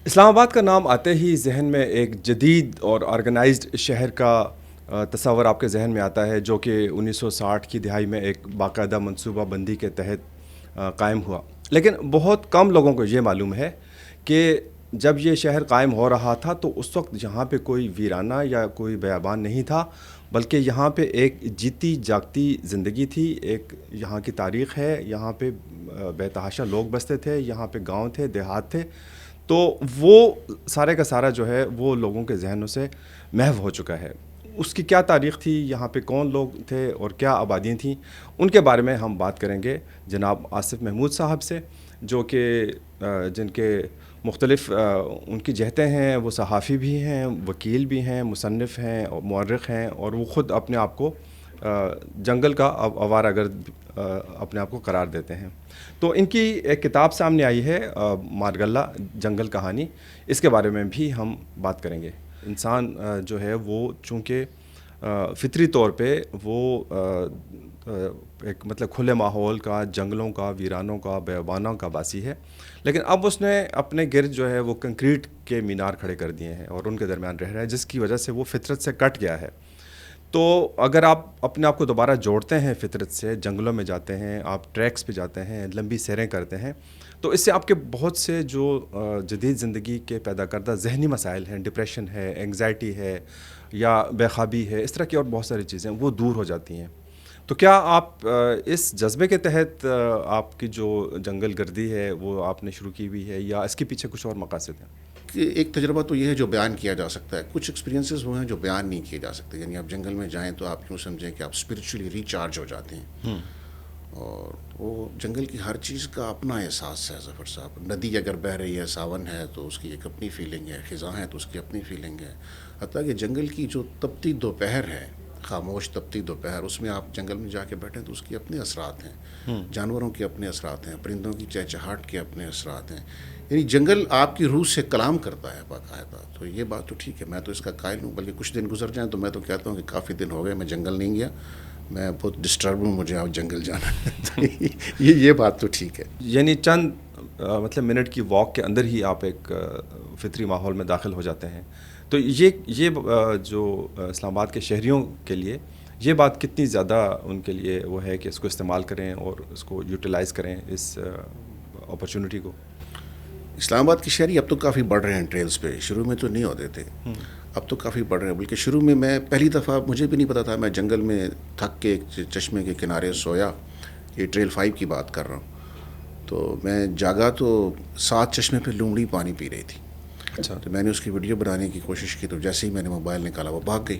اسلام آباد کا نام آتے ہی ذہن میں ایک جدید اور آرگنائزڈ شہر کا تصور آپ کے ذہن میں آتا ہے، جو کہ 1960 کی دہائی میں ایک باقاعدہ منصوبہ بندی کے تحت قائم ہوا۔ لیکن بہت کم لوگوں کو یہ معلوم ہے کہ جب یہ شہر قائم ہو رہا تھا تو اس وقت یہاں پہ کوئی ویرانہ یا کوئی بیابان نہیں تھا، بلکہ یہاں پہ ایک جیتی جاگتی زندگی تھی، ایک یہاں کی تاریخ ہے، یہاں پہ بے تحاشا لوگ بستے تھے، یہاں پہ گاؤں تھے، دیہات تھے۔ تو وہ سارے کا سارا جو ہے وہ لوگوں کے ذہنوں سے محو ہو چکا ہے۔ اس کی کیا تاریخ تھی، یہاں پہ کون لوگ تھے اور کیا آبادیاں تھیں، ان کے بارے میں ہم بات کریں گے جناب آصف محمود صاحب سے، جو کہ جن کے مختلف ان کی جہتیں ہیں۔ وہ صحافی بھی ہیں، وکیل بھی ہیں، مصنف ہیں، مورخ ہیں، اور وہ خود اپنے آپ کو جنگل کا آوارہ گرد اپنے آپ کو قرار دیتے ہیں۔ تو ان کی ایک کتاب سامنے آئی ہے، مارگلہ جنگل کہانی، اس کے بارے میں بھی ہم بات کریں گے۔ انسان جو ہے وہ چونکہ فطری طور پہ وہ ایک مطلب کھلے ماحول کا، جنگلوں کا، ویرانوں کا، بیابانوں کا باسی ہے، لیکن اب اس نے اپنے گرد جو ہے وہ کنکریٹ کے مینار کھڑے کر دیے ہیں اور ان کے درمیان رہ رہا ہے، جس کی وجہ سے وہ فطرت سے کٹ گیا ہے۔ تو اگر آپ اپنے آپ کو دوبارہ جوڑتے ہیں فطرت سے، جنگلوں میں جاتے ہیں، آپ ٹریکس پہ جاتے ہیں، لمبی سیریں کرتے ہیں، تو اس سے آپ کے بہت سے جو جدید زندگی کے پیدا کردہ ذہنی مسائل ہیں، ڈپریشن ہے، انگزائٹی ہے، یا بے خوابی ہے، اس طرح کی اور بہت ساری چیزیں وہ دور ہو جاتی ہیں۔ تو کیا آپ اس جذبے کے تحت آپ کی جو جنگل گردی ہے وہ آپ نے شروع کی ہوئی ہے، یا اس کے پیچھے کچھ اور مقاصد ہیں؟ کہ ایک تجربہ تو یہ ہے جو بیان کیا جا سکتا ہے، کچھ ایکسپیرینسز وہ ہیں جو بیان نہیں کیے جا سکتے، یعنی آپ جنگل میں جائیں تو آپ یوں سمجھیں کہ آپ اسپرچولی ریچارج ہو جاتے ہیں، اور وہ جنگل کی ہر چیز کا اپنا احساس ہے ظفر صاحب۔ ندی اگر بہہ رہی ہے، ساون ہے تو اس کی ایک اپنی فیلنگ ہے، خزاں ہے تو اس کی اپنی فیلنگ ہے، حتیٰ کہ جنگل کی جو تپتی دوپہر ہے، خاموش تپتی دوپہر، اس میں آپ جنگل میں جا کے بیٹھیں تو اس کے اپنے اثرات ہیں، جانوروں کے اپنے اثرات ہیں، پرندوں کی چہچہاٹ کے اپنے اثرات ہیں، یعنی جنگل آپ کی روح سے کلام کرتا ہے باقاعدہ۔ تو یہ بات تو ٹھیک ہے، میں تو اس کا قائل ہوں، بلکہ کچھ دن گزر جائیں تو میں تو کہتا ہوں کہ کافی دن ہو گئے میں جنگل نہیں گیا، میں بہت ڈسٹرب ہوں، مجھے آپ جنگل جانا ہے۔ تو یہ بات تو ٹھیک ہے۔ یعنی چند مطلب منٹ کی واک کے اندر ہی آپ ایک فطری ماحول میں داخل ہو جاتے ہیں۔ تو یہ جو اسلام آباد کے شہریوں کے لیے یہ بات کتنی زیادہ ان کے لیے وہ ہے کہ اس کو استعمال کریں اور اس کو یوٹیلائز کریں، اس اپرچونٹی کو؟ اسلام آباد کے شہری اب تو کافی بڑھ رہے ہیں ٹریلز پہ، شروع میں تو نہیں ہوتے تھے، اب تو کافی بڑھ رہے ہیں، بلکہ شروع میں پہلی دفعہ مجھے بھی نہیں پتا تھا، میں جنگل میں تھک کے ایک چشمے کے کنارے سویا، یہ ٹریل 5 کی بات کر رہا ہوں، تو میں جاگا تو 7 چشمے پہ لومڑی پانی پی رہی تھی۔ اچھا۔ تو میں نے اس کی ویڈیو بنانے کی کوشش کی، تو جیسے ہی میں نے موبائل نکالا وہ بھاگ گئی۔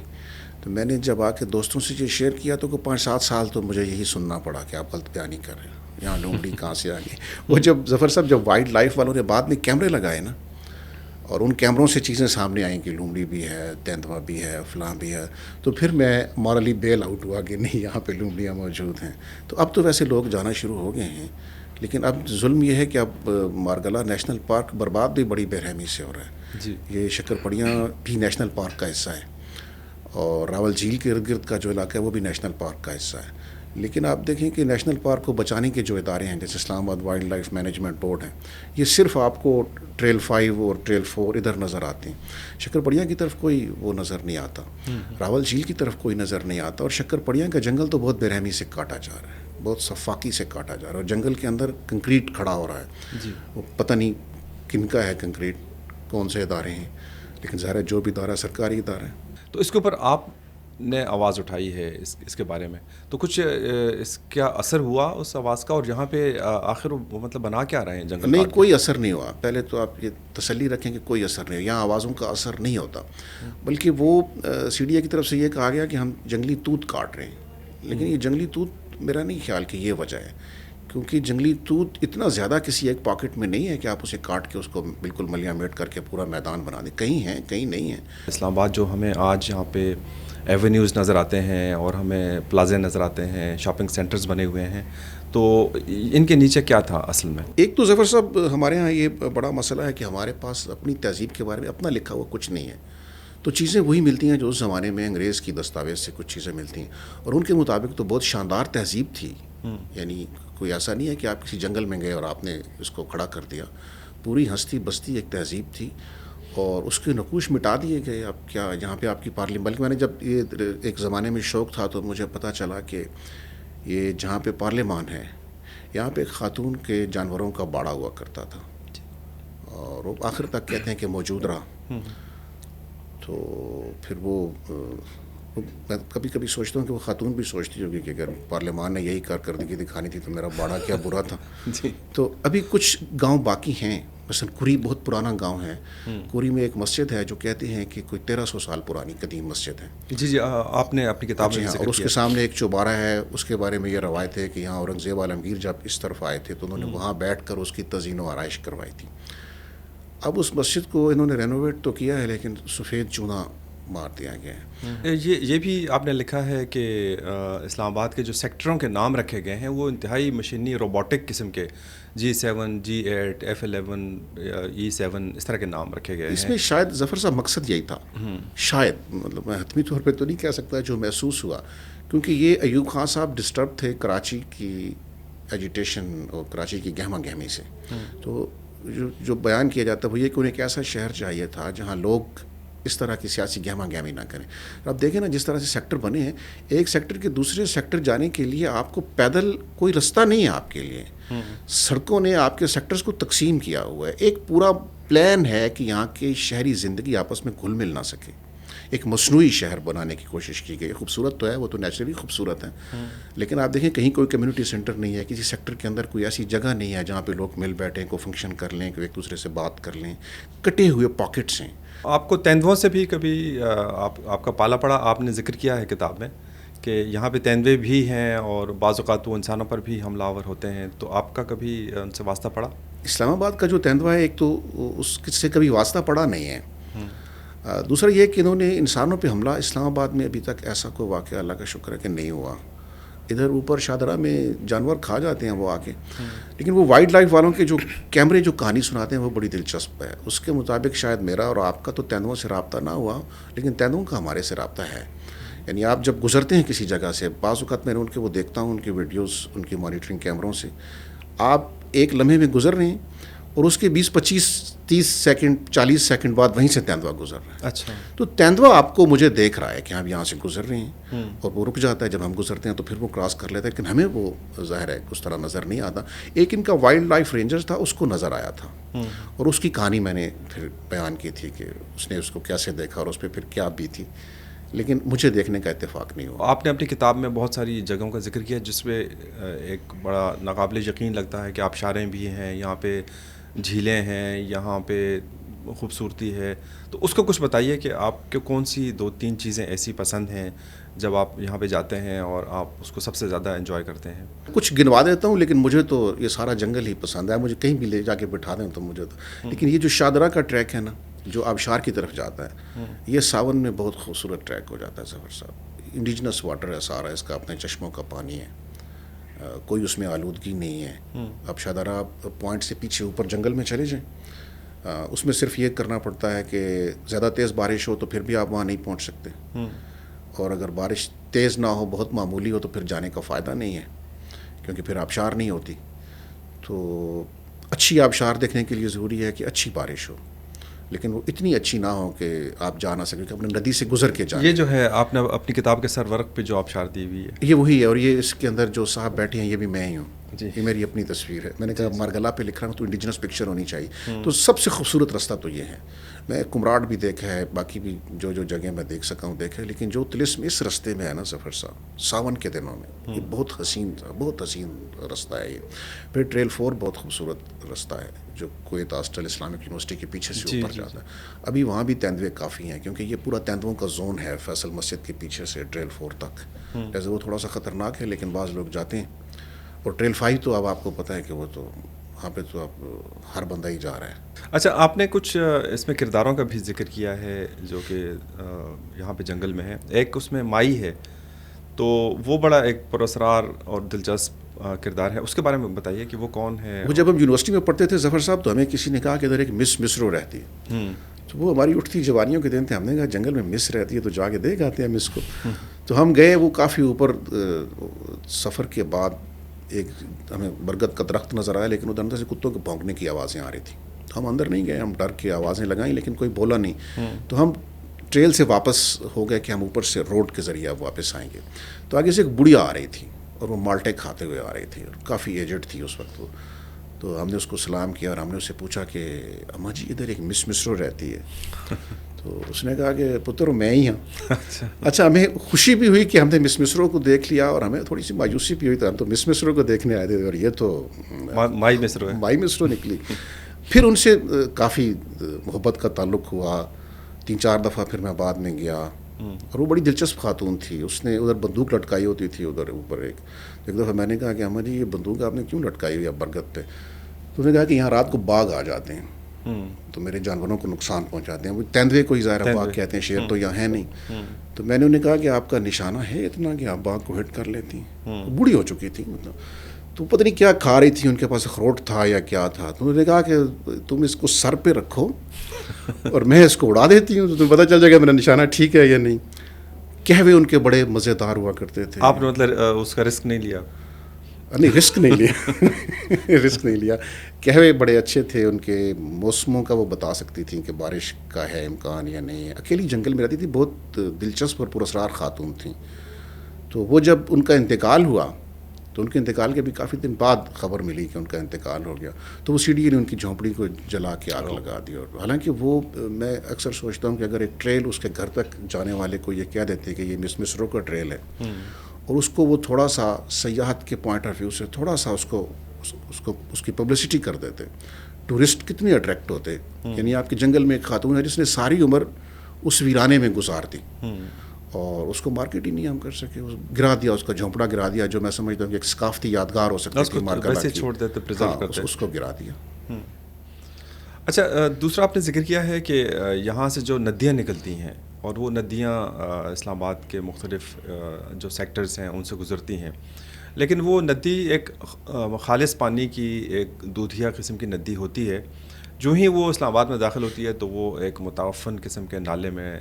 تو میں نے جب آ کے دوستوں سے یہ شیئر کیا تو 5-7 سال تو مجھے یہی سننا پڑا کہ آپ غلط بیانی کر رہے ہیں، یہاں لومڑی کہاں سے آ گئی۔ وہ جب ظفر صاحب جب وائلڈ لائف والوں نے بعد میں کیمرے لگائے نا، اور ان کیمروں سے چیزیں سامنے آئیں کہ لومڑی بھی ہے، تیندوا بھی ہے، فلاں بھی ہے، تو پھر میں مورلی بیل آؤٹ ہوا کہ نہیں، یہاں پہ لومڑیاں موجود ہیں۔ تو اب تو ویسے لوگ جانا شروع ہو گئے ہیں، لیکن اب ظلم یہ ہے کہ اب مارگلہ نیشنل پارک برباد بھی بڑی بے رحمی سے ہو رہا ہے۔ جی۔ یہ شکر پڑیاں بھی نیشنل پارک کا حصہ ہے، اور راول جھیل کے ارد گرد کا جو علاقہ ہے وہ بھی نیشنل پارک کا حصہ ہے، لیکن آپ دیکھیں کہ نیشنل پارک کو بچانے کے جو ادارے ہیں جیسے اسلام آباد وائلڈ لائف مینجمنٹ بورڈ ہے، یہ صرف آپ کو ٹریل 5 اور ٹریل 4 ادھر نظر آتے ہیں، شکر پڑیاں کی طرف کوئی وہ نظر نہیں آتا، راول جھیل کی طرف کوئی نظر نہیں آتا، اور شکر پڑیاں کا جنگل تو بہت بے رحمی سے کاٹا جا رہا ہے، بہت صفاقی سے کاٹا جا رہا ہے، اور جنگل کے اندر کنکریٹ کھڑا ہو رہا ہے۔ جی۔ وہ پتہ نہیں کن کا ہے کنکریٹ، کون سے ادارے ہیں، لیکن ظاہر ہے جو بھی ادارہ سرکاری ادارہ ہے۔ تو اس کے اوپر آپ نے آواز اٹھائی ہے اس کے بارے میں، تو کچھ اس کا اثر ہوا اس آواز کا، اور یہاں پے آخر وہ مطلب بنا کیا رہے ہیں جنگل نہیں، کاٹ کے؟ کوئی اثر نہیں ہوا، پہلے تو آپ یہ تسلی رکھیں کہ کوئی اثر نہیں ہوا، یہاں آوازوں کا اثر نہیں ہوتا، بلکہ وہ سی ڈی اے کی طرف سے یہ کہا گیا کہ ہم جنگلی توت کاٹ رہے ہیں، لیکن یہ جنگلی توت میرا نہیں خیال کہ یہ وجہ ہے، کیونکہ جنگلی توت اتنا زیادہ کسی ایک پاکٹ میں نہیں ہے کہ آپ اسے کاٹ کے اس کو بالکل ملیاں میٹ کر کے پورا میدان بنا دیں، کہیں ہیں کہیں نہیں ہیں۔ اسلام آباد جو ہمیں آج یہاں پہ ایونیوز نظر آتے ہیں اور ہمیں پلازے نظر آتے ہیں، شاپنگ سینٹرز بنے ہوئے ہیں، تو ان کے نیچے کیا تھا اصل میں؟ ایک تو ظفر صاحب ہمارے ہاں یہ بڑا مسئلہ ہے کہ ہمارے پاس اپنی تہذیب کے بارے میں اپنا لکھا ہوا کچھ نہیں ہے، تو چیزیں وہی ملتی ہیں جو اس زمانے میں انگریز کی دستاویز سے کچھ چیزیں ملتی ہیں، اور ان کے مطابق تو بہت شاندار تہذیب تھی، یعنی کوئی ایسا نہیں ہے کہ آپ کسی جنگل میں گئے اور آپ نے اس کو کھڑا کر دیا، پوری ہستی بستی ایک تہذیب تھی اور اس کے نقوش مٹا دیے گئے. اب کیا یہاں پہ آپ کی پارلیمنٹ، بلکہ میں نے جب یہ ایک زمانے میں شوق تھا تو مجھے پتہ چلا کہ یہ جہاں پہ پارلیمان ہے یہاں پہ ایک خاتون کے جانوروں کا باڑا ہوا کرتا تھا اور وہ آخر تک کہتے ہیں کہ موجود رہا. تو پھر وہ میں کبھی کبھی سوچتا ہوں کہ وہ خاتون بھی سوچتی ہوگی کہ اگر پارلیمان نے یہی کارکردگی دکھانی تھی تو میرا باڑا کیا برا تھا. تو ابھی کچھ گاؤں باقی ہیں، مثلا کوری بہت پرانا گاؤں ہے. کوری میں ایک مسجد ہے جو کہتے ہیں کہ کوئی 1300 سال پرانی قدیم مسجد ہے. جی آپ نے اپنی کتاب میں اور ذکر اس کے سامنے ایک چوبارہ ہے. اس کے بارے میں یہ روایت ہے کہ یہاں اورنگزیب عالمگیر جب اس طرف آئے تھے تو انہوں نے وہاں بیٹھ کر اس کی تزئین و آرائش کروائی تھی. اب اس مسجد کو انہوں نے رینوویٹ تو کیا ہے لیکن سفید چونا مار دیا گیا ہے. یہ بھی آپ نے لکھا ہے کہ اسلام آباد کے جو سیکٹروں کے نام رکھے گئے ہیں وہ انتہائی مشینی روبوٹک قسم کے G7 G8 F11 E7 اس طرح کے نام رکھے گئے ہیں. اس میں شاید ظفر صاحب مقصد یہی تھا، شاید، مطلب میں حتمی طور پہ تو نہیں کہہ سکتا جو محسوس ہوا، کیونکہ یہ ایوب خان صاحب ڈسٹرب تھے کراچی کی ایجیٹیشن اور کراچی کی گہما گہمی سے. تو جو بیان کیا جاتا ہے وہ یہ کہ انہیں ایک ایسا شہر چاہیے تھا جہاں لوگ اس طرح کی سیاسی گہما گہمی نہ کریں. اب دیکھیں نا جس طرح سے سیکٹر بنے ہیں، ایک سیکٹر کے دوسرے سیکٹر جانے کے لیے آپ کو پیدل کوئی رستہ نہیں ہے آپ کے لیے. سڑکوں نے آپ کے سیکٹرز کو تقسیم کیا ہوا ہے. ایک پورا پلان ہے کہ یہاں کی شہری زندگی آپس میں گھل مل نہ سکے. ایک مصنوعی شہر بنانے کی کوشش کی گئی. خوبصورت تو ہے، وہ تو نیچرلی خوبصورت ہے، لیکن آپ دیکھیں کہیں کوئی کمیونٹی سینٹر نہیں ہے، کسی سیکٹر کے اندر کوئی ایسی جگہ نہیں ہے جہاں پہ لوگ مل بیٹھیں، کوئی فنکشن کر لیں، کوئی ایک دوسرے سے بات کر لیں. کٹے ہوئے پاکٹس ہیں. آپ کو تیندووں سے بھی کبھی آپ کا پالا پڑا؟ آپ نے ذکر کیا ہے کتاب میں کہ یہاں پہ تیندوے بھی ہیں اور بعض اوقات وہ انسانوں پر بھی حملہ آور ہوتے ہیں، تو آپ کا کبھی ان سے واسطہ پڑا؟ اسلام آباد کا جو تیندوا ہے ایک تو اس سے کبھی واسطہ پڑا نہیں ہے. دوسرا یہ کہ انہوں نے انسانوں پہ حملہ اسلام آباد میں ابھی تک ایسا کوئی واقعہ اللہ کا شکر ہے کہ نہیں ہوا. ادھر اوپر شاہدرہ میں جانور کھا جاتے ہیں وہ آ کے، لیکن وہ وائلڈ لائف والوں کے جو کیمرے جو کہانی سناتے ہیں وہ بڑی دلچسپ ہے. اس کے مطابق شاید میرا اور آپ کا تو تیندووں سے رابطہ نہ ہوا، لیکن تیندووں کا ہمارے سے رابطہ ہے. یعنی آپ جب گزرتے ہیں کسی جگہ سے، بعض اوقات میں ان کے وہ دیکھتا ہوں، ان کی ویڈیوز، ان کی مانیٹرنگ کیمروں سے، آپ ایک لمحے میں گزر رہے ہیں اور اس کے 20-25-30 سیکنڈ 40 سیکنڈ بعد وہیں سے تیندوا گزر رہا ہے. اچھا. تو تیندوا آپ کو مجھے دیکھ رہا ہے کہ ہم یہاں سے گزر رہے ہیں اور وہ رک جاتا ہے جب ہم گزرتے ہیں تو پھر وہ کراس کر لیتا ہے، لیکن ہمیں وہ ظاہر ہے اس طرح نظر نہیں آتا. ایک ان کا وائلڈ لائف رینجر تھا، اس کو نظر آیا تھا اور اس کی کہانی میں نے پھر بیان کی تھی کہ اس نے اس کو کیسے دیکھا اور اس پہ پھر کیا بھی تھی، لیکن مجھے دیکھنے کا اتفاق نہیں ہوا. آپ نے اپنی کتاب میں بہت ساری جگہوں کا ذکر کیا جس میں ایک بڑا ناقابل یقین لگتا ہے کہ آبشاریں بھی ہیں، یہاں پہ جھیلیں ہیں، یہاں پہ خوبصورتی ہے. تو اس کو کچھ بتائیے کہ آپ کو کون سی 2-3 چیزیں ایسی پسند ہیں جب آپ یہاں پہ جاتے ہیں اور آپ اس کو سب سے زیادہ انجوائے کرتے ہیں؟ کچھ گنوا دیتا ہوں، لیکن مجھے تو یہ سارا جنگل ہی پسند ہے. مجھے کہیں بھی لے جا کے بٹھا دیں تو مجھے تو، لیکن یہ جو شاہدرہ کا ٹریک ہے نا جو آبشار کی طرف جاتا ہے، یہ ساون میں بہت خوبصورت ٹریک ہو جاتا ہے ظفر صاحب. انڈیجنس واٹر ہے سارا، اس کا اپنے چشموں کا پانی ہے، کوئی اس میں آلودگی نہیں ہے. اب شاہدرہ پوائنٹ سے پیچھے اوپر جنگل میں چلے جائیں، اس میں صرف یہ کرنا پڑتا ہے کہ زیادہ تیز بارش ہو تو پھر بھی آپ وہاں نہیں پہنچ سکتے، اور اگر بارش تیز نہ ہو، بہت معمولی ہو، تو پھر جانے کا فائدہ نہیں ہے کیونکہ پھر آبشار نہیں ہوتی. تو اچھی آبشار دیکھنے کے لیے ضروری ہے کہ اچھی بارش ہو، لیکن وہ اتنی اچھی نہ ہو کہ آپ جا نہ سکیں، کہ اپنے ندی سے گزر کے جائیں. یہ جو ہے آپ نے اپنی کتاب کے سر ورق پہ جو آبشار دی ہوئی ہے یہ وہی ہے، اور یہ اس کے اندر جو صاحب بیٹھے ہیں یہ بھی میں ہی ہوں. جی. یہ میری اپنی تصویر ہے. میں نے کہا مارگلا پہ لکھ رہا ہوں تو انڈیجنس پکچر ہونی چاہیے. تو سب سے خوبصورت رستہ تو یہ ہے. میں کمراٹ بھی دیکھا ہے، باقی بھی جو جگہ میں دیکھ سکا ہوں دیکھا ہے، لیکن جو طلسم اس رستے میں ہے نا ظفر صاحب، ساون کے دنوں میں، یہ بہت حسین رستہ ہے. یہ پھر ٹریل 4 بہت خوبصورت رستہ ہے جو کویت آسٹل اسلامک یونیورسٹی کے پیچھے سے اوپر جاتا ہے. ابھی وہاں بھی تیندوے کافی ہیں کیونکہ یہ پورا تیندووں کا زون ہے فیصل مسجد کے پیچھے سے ٹریل 4 تک. جیسے وہ تھوڑا سا خطرناک ہے لیکن بعض لوگ جاتے ہیں. اور ٹریل 5 تو اب آپ کو پتہ ہے کہ وہ تو وہاں پہ تو اب ہر بندہ ہی جا رہا ہے. اچھا، آپ نے کچھ اس میں کرداروں کا بھی ذکر کیا ہے جو کہ یہاں پہ جنگل میں ہے. ایک اس میں مائی ہے، تو وہ بڑا ایک پراسرار اور دلچسپ کردار ہے، اس کے بارے میں بتائیے کہ وہ کون ہے. وہ جب ہم یونیورسٹی میں پڑھتے تھے ظفر صاحب تو ہمیں کسی نے کہا کہ ادھر ایک مس مصرو رہتی ہے. تو وہ ہماری اٹھتی جوانیوں کے دن تھے. ہم نے کہا جنگل میں مس رہتی ہے تو جا کے دیکھ آتے ہیں مس کو. تو ہم گئے، وہ کافی اوپر. سفر کے بعد ایک ہمیں برگد کا درخت نظر آیا، لیکن ادھر اندر سے کتوں کے بھونکنے کی آوازیں آ رہی تھیں. ہم اندر نہیں گئے, ہم ڈر کے آوازیں لگائیں لیکن کوئی بولا نہیں. تو ہم ٹریل سے واپس ہو گئے کہ ہم اوپر سے روڈ کے ذریعے اب واپس آئیں گے. تو آگے سے ایک بڑھیا آ رہی تھی اور وہ مالٹے کھاتے ہوئے آ رہی تھی اور کافی ایجڈ تھی اس وقت وہ. تو ہم نے اس کو سلام کیا اور ہم نے اس سے پوچھا کہ اماں جی ادھر ایک مس مسرو رہتی ہے. تو اس نے کہا کہ پتر میں ہی ہوں. اچھا, ہمیں خوشی بھی ہوئی کہ ہم نے مس مسرو کو دیکھ لیا اور ہمیں تھوڑی سی مایوسی بھی ہوئی. تو ہم تو مس مسرو کو دیکھنے آئے تھے اور یہ تو مائی مسرو ہے, مائی مسرو نکلی. پھر ان سے کافی محبت کا تعلق ہوا. 3-4 دفعہ پھر میں بعد میں گیا اور وہ بڑی دلچسپ خاتون تھی. اس نے ادھر بندوق لٹکائی ہوتی تھی ادھر اوپر. ایک دفعہ میں نے کہا کہ اماں جی یہ بندوق آپ نے کیوں لٹکائی ہوئی ہے برگد پہ؟ تو انہوں نے کہا کہ یہاں رات کو باغ آ جاتے ہیں تو میرے جانوروں کو نقصان پہنچاتے ہیں. وہ تیندوے کو ہی ظاہر باغ کہتے ہیں, شیر تو یہاں ہے نہیں. تو میں نے انہیں کہا کہ آپ کا نشانہ ہے اتنا کہ آپ باغ کو ہٹ کر لیتی ہیں؟ بوڑھی ہو چکی تھی مطلب, تو پتہ نہیں کیا کھا رہی تھی, ان کے پاس اخروٹ تھا یا کیا تھا. تو انہوں نے کہا کہ تم اس کو سر پہ رکھو اور میں اس کو اڑا دیتی ہوں, تو تمہیں پتہ چل جائے گا میرا نشانہ ٹھیک ہے یا نہیں. کہوے ان کے بڑے مزیدار ہوا کرتے تھے. آپ نے مطلب اس کا رسک نہیں لیا؟ نہیں, رسک نہیں لیا. رسک نہیں لیا. کہوے بڑے اچھے تھے ان کے, موسموں کا وہ بتا سکتی تھیں کہ بارش کا ہے امکان یا نہیں ہے. اکیلی جنگل میں رہتی تھی, بہت دلچسپ اور پراسرار خاتون تھیں. تو وہ جب ان کا انتقال ہوا تو ان کے انتقال کے بھی کافی دن بعد خبر ملی کہ ان کا انتقال ہو گیا. تو وہ سی ڈی اے نے ان کی جھونپڑی کو جلا کے آگ لگا دی. اور حالانکہ وہ, میں اکثر سوچتا ہوں کہ اگر ایک ٹریل اس کے گھر تک جانے والے کو یہ کہہ دیتے کہ یہ مس مسرو کا ٹریل ہے اور اس کو وہ تھوڑا سا سیاحت کے پوائنٹ آف ویو سے تھوڑا سا اس کی پبلسٹی کر دیتے, ٹورسٹ کتنے اٹریکٹ ہوتے. یعنی آپ کے جنگل میں ایک خاتون ہے جس نے ساری عمر اس ویرانے میں گزار دی اور اس کو مارکیٹ ہی نہیں ہم کر سکے. گرا دیا, اس کا جھونپڑا گرا دیا, جو میں سمجھتا ہوں کہ ایک ثقافتی یادگار ہو سکتی تھی مارکیٹ کی. چھوڑ دیتے, پریزرو کرتے, اس کو گرا دیا. اچھا, دوسرا آپ نے ذکر کیا ہے کہ یہاں سے جو ندیاں نکلتی ہیں اور وہ ندیاں اسلام آباد کے مختلف جو سیکٹرز ہیں ان سے گزرتی ہیں, لیکن وہ ندی ایک خالص پانی کی ایک دودھیا قسم کی ندی ہوتی ہے. جو ہی وہ اسلام آباد میں داخل ہوتی ہے تو وہ ایک متعفن قسم کے نالے میں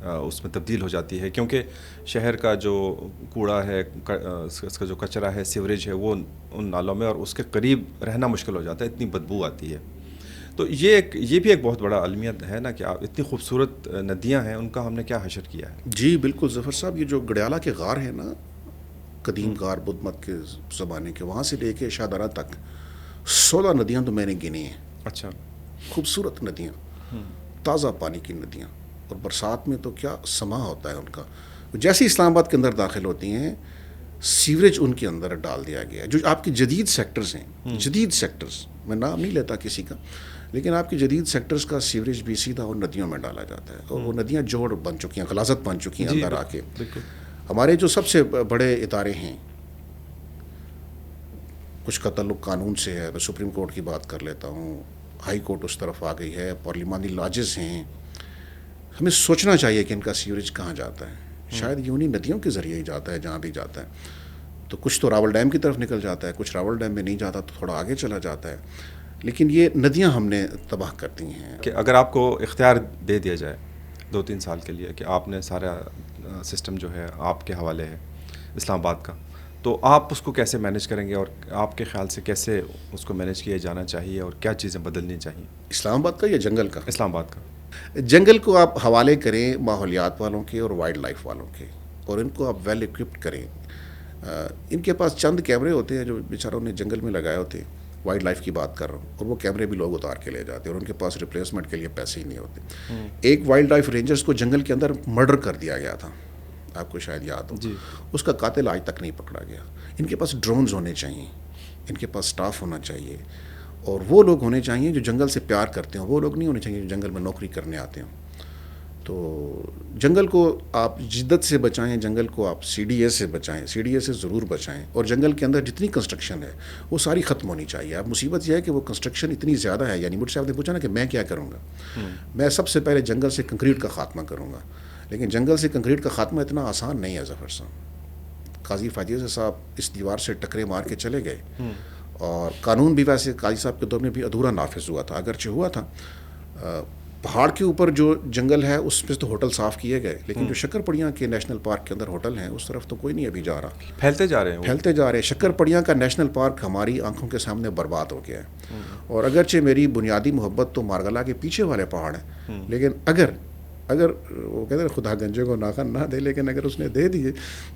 اس میں تبدیل ہو جاتی ہے, کیونکہ شہر کا جو کوڑا ہے, اس کا جو کچرا ہے, سیوریج ہے, وہ ان نالوں میں اور اس کے قریب رہنا مشکل ہو جاتا ہے, اتنی بدبو آتی ہے. تو یہ بھی ایک بہت بڑا المیت ہے نا کہ آپ اتنی خوبصورت ندیاں ہیں, ان کا ہم نے کیا حشر کیا ہے. جی بالکل ظفر صاحب, یہ جو گڑیالہ کے غار ہیں نا, قدیم غار بدھ مت کے زمانے کے, وہاں سے لے کے شاہدرہ تک 16 ندیاں تو میں نے گنی ہیں. اچھا, خوبصورت ندیاں, تازہ پانی کی ندیاں, اور برسات میں تو کیا سما ہوتا ہے ان کا. جیسے اسلام آباد کے اندر داخل ہوتی ہیں, سیوریج ان کے اندر ڈال دیا گیا ہے. جو آپ کی جدید سیکٹرز ہیں, جدید سیکٹرز, میں نام نہیں لیتا کسی کا, لیکن آپ کی جدید سیکٹرز کا سیوریج بھی سیدھا ان ندیوں میں ڈالا جاتا ہے اور وہ ندیاں جوڑ بن چکی ہیں, غلاظت بن چکی ہیں اندر آ کے. ہمارے جو سب سے بڑے ادارے ہیں, کچھ کا تعلق قانون سے ہے, میں سپریم کورٹ کی بات کر لیتا ہوں, ہائی کورٹ اس طرف آ گئی ہے, پارلیمانی لاجز ہیں. ہمیں سوچنا چاہیے کہ ان کا سیوریج کہاں جاتا ہے. شاید یہ انہی ندیوں کے ذریعے ہی جاتا ہے جہاں بھی جاتا ہے. تو کچھ تو راول ڈیم کی طرف نکل جاتا ہے, کچھ راول ڈیم میں نہیں جاتا تو تھوڑا آگے چلا جاتا ہے. لیکن یہ ندیاں ہم نے تباہ کر دی ہیں. کہ اگر آپ کو اختیار دے دیا جائے 2-3 سال کے لیے کہ آپ نے سارا سسٹم جو ہے آپ کے حوالے ہے اسلام آباد کا, تو آپ اس کو کیسے مینیج کریں گے اور آپ کے خیال سے کیسے اس کو مینیج کیا جانا چاہیے اور کیا چیزیں بدلنی چاہیے؟ اسلام آباد کا یا جنگل کا؟ اسلام آباد کا. جنگل کو آپ حوالے کریں ماحولیات والوں کے اور وائلڈ لائف والوں کے, اور ان کو آپ ویل اکوپڈ کریں. ان کے پاس چند کیمرے ہوتے ہیں جو بیچاروں نے جنگل میں لگائے ہوتے ہیں, وائلڈ لائف کی بات کر رہا ہوں, اور وہ کیمرے بھی لوگ اتار کے لے جاتے ہیں اور ان کے پاس ریپلیسمنٹ کے لیے پیسے ہی نہیں ہوتے. ایک وائلڈ لائف رینجرز کو جنگل کے اندر مرڈر کر دیا گیا تھا, آپ کو شاید یاد ہو. اس کا قاتل آج تک نہیں پکڑا گیا. ان کے پاس ڈرونز ہونے چاہیے, ان کے پاس سٹاف ہونا چاہیے, اور وہ لوگ ہونے چاہیے جو جنگل سے پیار کرتے ہوں. وہ لوگ نہیں ہونے چاہیے جو جنگل میں نوکری کرنے آتے ہوں. تو جنگل کو آپ جدت سے بچائیں, جنگل کو آپ سی ڈی اے سے بچائیں, سی ڈی اے سے ضرور بچائیں. اور جنگل کے اندر جتنی کنسٹرکشن ہے وہ ساری ختم ہونی چاہیے. اب مصیبت یہ ہے کہ وہ کنسٹرکشن اتنی زیادہ ہے. یعنی مجھ سے آپ نے پوچھا نا کہ میں کیا کروں گا, میں سب سے پہلے جنگل سے کنکریٹ کا خاتمہ کروں گا. لیکن جنگل سے کنکریٹ کا خاتمہ اتنا آسان نہیں ہے ظفر صاحب. قاضی فاضل صاحب اس دیوار سے ٹکرے مار کے چلے گئے, اور قانون بھی ویسے قاضی صاحب کے دور میں بھی ادھورا نافذ ہوا تھا, اگرچہ ہوا تھا. پہاڑ کے اوپر جو جنگل ہے اس پہ تو ہوٹل صاف کیے گئے، لیکن جو شکر پڑیاں کے نیشنل پارک کے اندر ہوٹل ہیں اس طرف تو کوئی نہیں ابھی جا رہا، پھیلتے جا رہے ہیں وہ. پھیلتے جا رہے ہیں. شکر پڑیاں کا نیشنل پارک ہماری آنکھوں کے سامنے برباد ہو گیا ہے. اور اگرچہ میری بنیادی محبت تو مارگلا کے پیچھے والے پہاڑ ہیں، لیکن اگر وہ کہتے ہیں خدا گنجے کو ناخن نہ دے، لیکن اگر اس نے دے دیے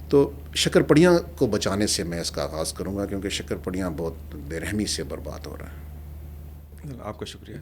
تو شکر پڑیاں کو بچانے سے میں اس کا آغاز کروں گا، کیونکہ شکر پڑیاں بہت بے رحمی سے برباد ہو رہا ہے. آپ کا شکریہ.